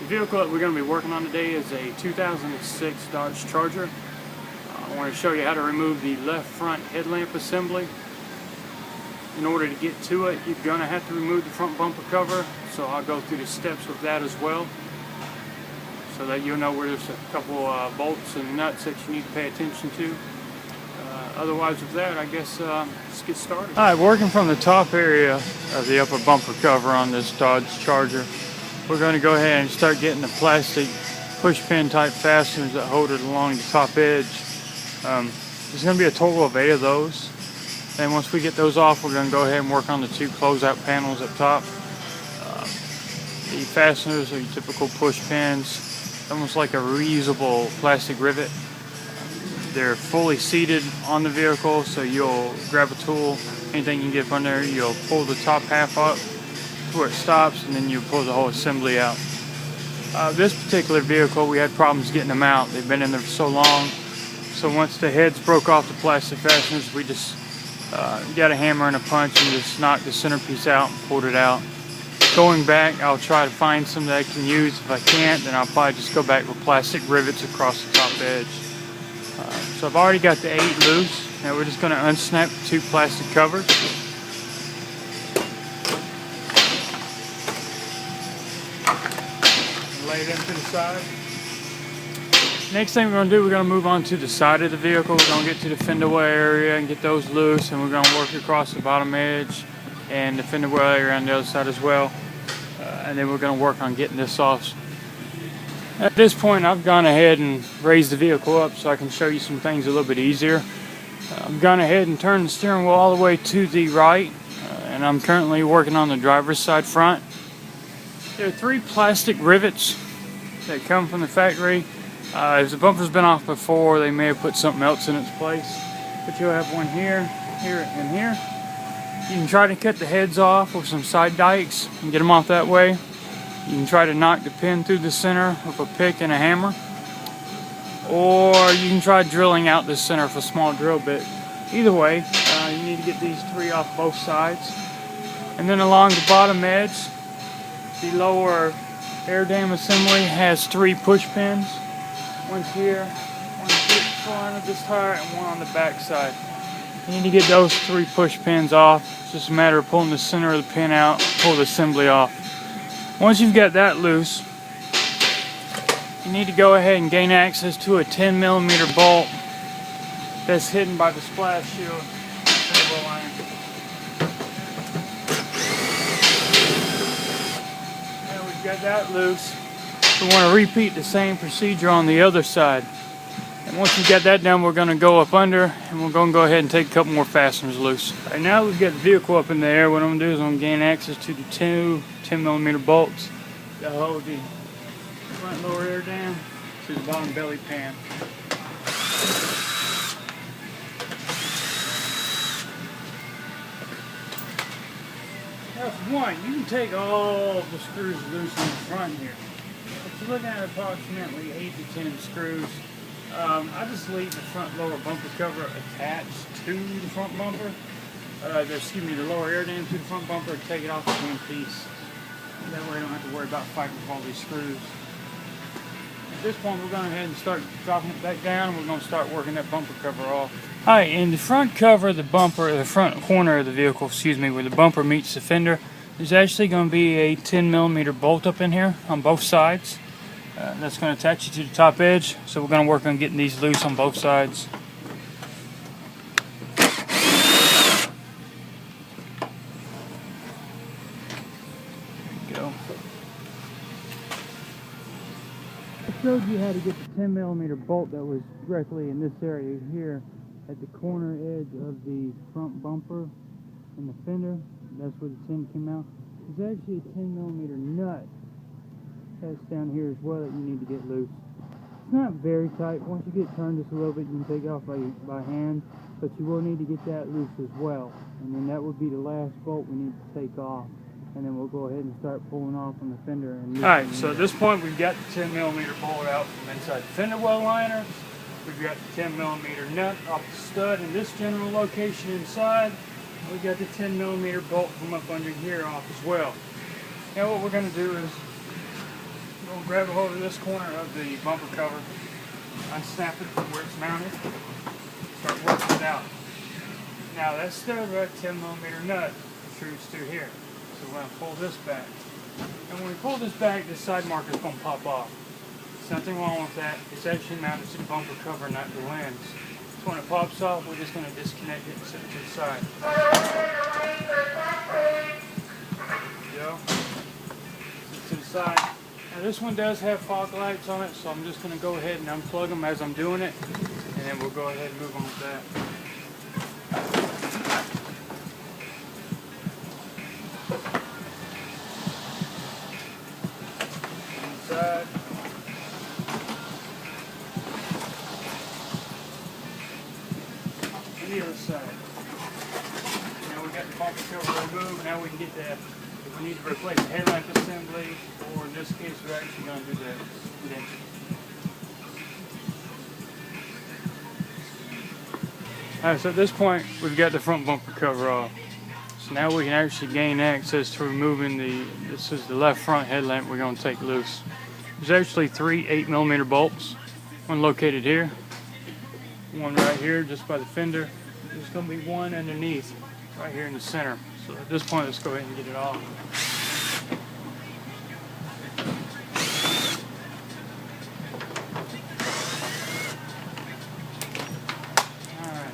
The vehicle that we're going to be working on today is a 2006 Dodge Charger. I want to show you how to remove the left front headlamp assembly. In order to get to it, you're going to have to remove the front bumper cover, so I'll go through the steps with that as well, so that you'll know where there's a couple bolts and nuts that you need to pay attention to. Otherwise with that, I guess let's get started. Alright, working from the top area of the upper bumper cover on this Dodge Charger, we're going to go ahead and start getting the plastic push pin type fasteners that hold it along the top edge. There's going to be a total of 8 of those. And once we get those off, we're going to go ahead and work on the 2 closeout panels up top. The fasteners are your typical push pins, almost like a reusable plastic rivet. They're fully seated on the vehicle, so you'll grab a tool, anything you can get from there, you'll pull the top half up to where it stops, and then you pull the whole assembly out. This particular vehicle, we had problems getting them out. They've been in there for so long, so once the heads broke off the plastic fasteners, we just got a hammer and a punch and just knocked the centerpiece out and pulled it out. Going back, I'll try to find some that I can use. If I can't, then I'll probably just go back with plastic rivets across the top edge. So I've already got the 8 loose. Now we're just going to unsnap the 2 plastic covers. And lay them to the side. Next thing we're going to do, we're going to move on to the side of the vehicle. We're going to get to the fender well area and get those loose, and we're going to work across the bottom edge and the fender well area on the other side as well. And then we're going to work on getting this off. At this point, I've gone ahead and raised the vehicle up so I can show you some things a little bit easier. I've gone ahead and turned the steering wheel all the way to the right, and I'm currently working on the driver's side front. There are 3 plastic rivets that come from the factory. If the bumper's been off before, they may have put something else in its place. But you'll have one here, here, and here. You can try to cut the heads off with some side dikes and get them off that way. You can try to knock the pin through the center with a pick and a hammer. Or you can try drilling out the center with a small drill bit. Either way, you need to get these 3 off both sides. And then along the bottom edge, the lower air dam assembly has 3 push pins. One's here, one's at the front of this tire, and one on the back side. You need to get those 3 push pins off. It's just a matter of pulling the center of the pin out, pull the assembly off. Once you've got that loose, you need to go ahead and gain access to a 10mm bolt that's hidden by the splash shield. Now we've got that loose. We want to repeat the same procedure on the other side. And once you've got that done, we're going to go up under and we're going to go ahead and take a couple more fasteners loose. Right now we've got the vehicle up in the air. What I'm going to do is I'm going to gain access to the 2 10mm bolts that hold the front lower air dam to the bottom belly pan. Now for one, you can take all the screws loose in the front here. But you're looking at approximately 8 to 10 screws. I just leave the front lower bumper cover attached to the front bumper. The lower air dam to the front bumper, and take it off in one piece. That way I don't have to worry about fighting with all these screws. At this point, we're going ahead and start dropping it back down, and we're going to start working that bumper cover off. Alright, in the front cover of the bumper, the front corner of the vehicle, where the bumper meets the fender, there's actually going to be a 10mm bolt up in here on both sides. That's going to attach you to the top edge, so we're going to work on getting these loose on both sides. I showed you how to get the 10mm bolt that was directly in this area here at the corner edge of the front bumper and the fender. That's where the 10 came out. There's actually a 10mm nut that's down here as well that you need to get loose. It's not very tight. Once you get turned just a little bit, you can take it off by hand, but you will need to get that loose as well. And then that would be the last bolt we need to take off. And then we'll go ahead and start pulling off on the fender. Alright, so at this point we've got the 10mm bolt out from inside the fender well liner. We've got the 10mm nut off the stud in this general location inside. We've got the 10mm bolt from up under here off as well. Now what we're going to do is We'll grab a hold of this corner of the bumper cover, unsnap it from where it's mounted, start working it out. Now that's still a 10mm nut protrudes through here. So we're going to pull this back. And when we pull this back, this side marker is going to pop off. There's nothing wrong with that. It's actually mounted to the bumper cover, not the lens. So when it pops off, we're just going to disconnect it and set it to the side. There you go. Set it to the side. Now this one does have fog lights on it, so I'm just going to go ahead and unplug them as I'm doing it. And then we'll go ahead and move on with that. Inside. And the other side. Now we got the bumper cover removed. Now we can get that. If we need to replace the headlamp assembly, or in this case we're actually going to do the dent. Alright, so at this point we've got the front bumper cover off. So now we can actually gain access to removing this is the left front headlamp we're going to take loose. There's actually 3 8mm bolts. One located here, one right here just by the fender. There's going to be one underneath right here in the center. So at this point, let's go ahead and get it off. Alright.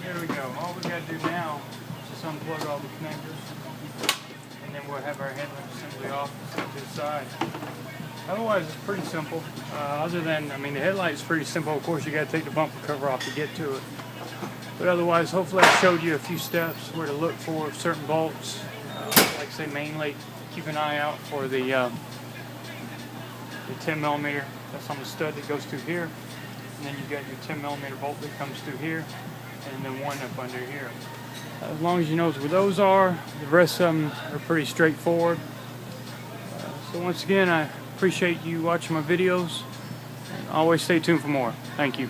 There we go. All we got to do now is just unplug all the connectors. And then we'll have our headlamp assembly off and set to the side. Otherwise, it's pretty simple. Other than, I mean, the headlight's pretty simple. Of course, you got to take the bumper cover off to get to it. But otherwise, hopefully I showed you a few steps where to look for certain bolts. Like I say, mainly keep an eye out for the 10mm. That's on the stud that goes through here. And then you've got your 10mm bolt that comes through here. And then one up under here. As long as you know where those are, the rest of them are pretty straightforward. So once again, I appreciate you watching my videos. And always stay tuned for more. Thank you.